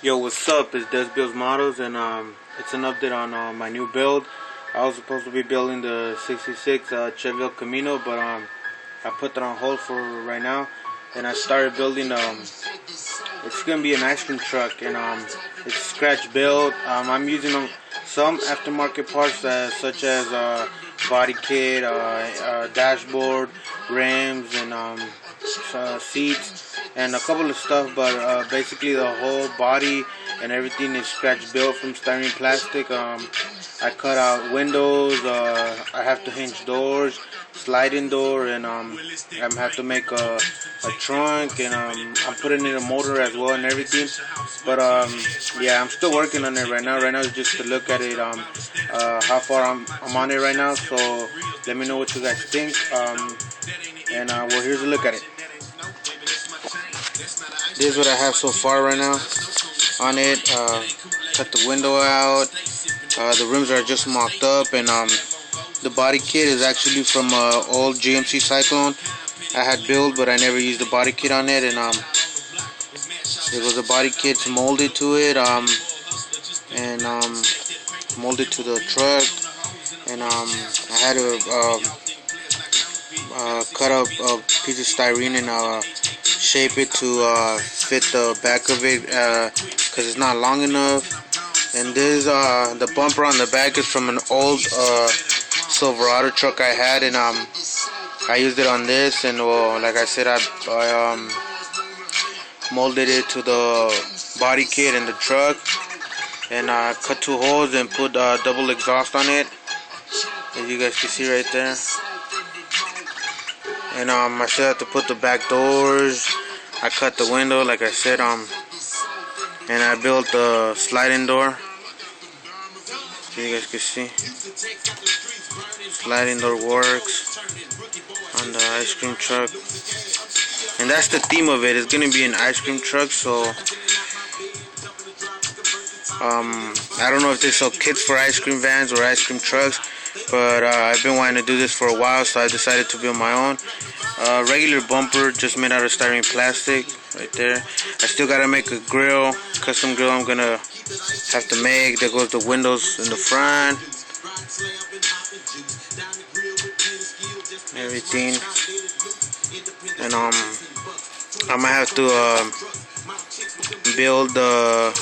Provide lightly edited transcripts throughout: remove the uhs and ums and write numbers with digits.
Yo, what's up? It's Des Builds Models, and it's an update on my new build. I was supposed to be building the 66 Chevy El Camino, but I put that on hold for right now, and I started building. It's gonna be an ice cream truck, and it's scratch built. I'm using some aftermarket parts such as body kit, dashboard, rims, and seats, and a couple of stuff. But basically, the whole body and everything is scratch built from styrene plastic. I cut out windows. I have to hinge doors, sliding door, and I have to make a trunk, and I'm putting in a motor as well and everything. But yeah, I'm still working on it right now. Right now is just to look at it. How far I'm on it right now. So let me know what you guys think. And well, here's a look at it. This is what I have so far right now on it. Cut the window out. The rims are just mocked up, and the body kit is actually from old GMC Cyclone I had built, but I never used the body kit on it. And there was a body kit molded to it, and molded to the truck. And I had to cut up a piece of styrene and shape it to fit the back of it, because it's not long enough. And this the bumper on the back is from an old Silverado truck I had, and I used it on this. And well, like I said, I molded it to the body kit in the truck, and I cut 2 holes and put double exhaust on it, as you guys can see right there. And I still have to put the back doors. I cut the window, like I said, and I built the sliding door. So you guys can see, sliding door works on the ice cream truck, and that's the theme of it. It's gonna be an ice cream truck. So I don't know if they sell kits for ice cream vans or ice cream trucks, but I've been wanting to do this for a while, so I decided to build my own. Regular bumper, just made out of styrene plastic, right there. I still gotta make a grill, custom grill I'm gonna have to make. There goes the windows in the front, everything. And I'm gonna have to build the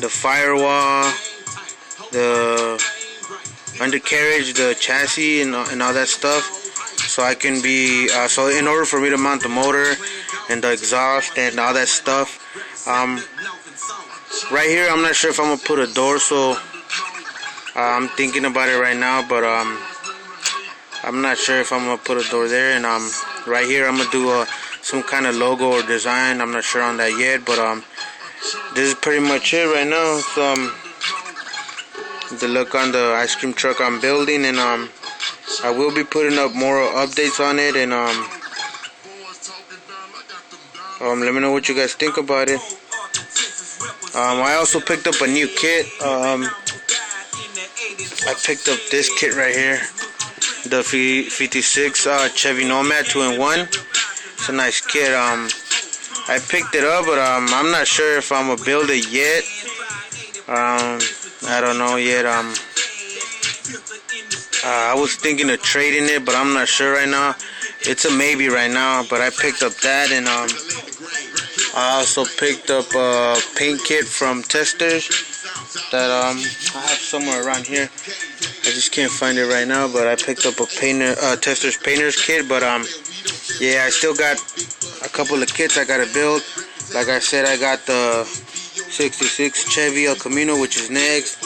firewall, the undercarriage, the chassis, and all that stuff. So I can be so in order for me to mount the motor and the exhaust and all that stuff, right here I'm not sure if I'm gonna put a door. So I'm thinking about it right now, but I'm not sure if I'm gonna put a door there. And right here I'm gonna do some kind of logo or design. I'm not sure on that yet, but this is pretty much it right now. So the look on the ice cream truck I'm building, and I will be putting up more updates on it, and let me know what you guys think about it. I also picked up a new kit. I picked up this kit right here, the 56 Chevy Nomad 2-in-1. It's a nice kit. I picked it up, but I'm not sure if I'm gonna build it yet. I don't know yet. I was thinking of trading it, but I'm not sure right now. It's a maybe right now, but I picked up that, and I also picked up a paint kit from Testors that I have somewhere around here. I just can't find it right now, but I picked up a Testors painter's kit. But yeah, I still got a couple of kits I gotta build. Like I said, I got the 66 Chevy El Camino, which is next.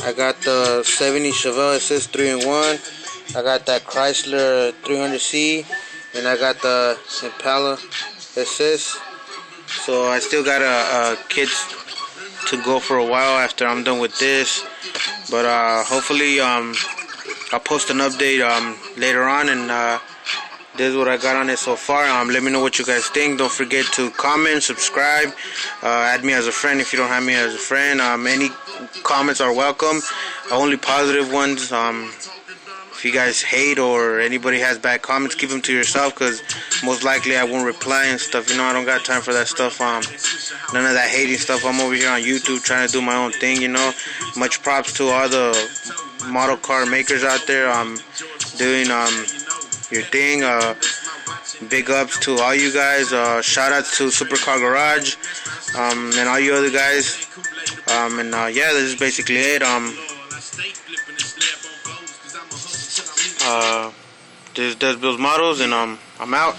I got the 70 Chevelle SS 3-in-1. I got that Chrysler 300C, and I got the Impala SS. So I still got kits to go for a while after I'm done with this. But hopefully I'll post an update later on, and this is what I got on it so far. Let me know what you guys think. Don't forget to comment, subscribe, add me as a friend if you don't have me as a friend. Any comments are welcome, only positive ones. if you guys hate or anybody has bad comments, keep them to yourself, because most likely I won't reply and stuff. You know, I don't got time for that stuff. None of that hating stuff. I'm over here on YouTube trying to do my own thing, you know. Much props to all the model car makers out there. Doing your thing. Big ups to all you guys. Shout outs to Supercar Garage, and all you other guys. Yeah, this is basically it. This does Bill's models, and I'm out.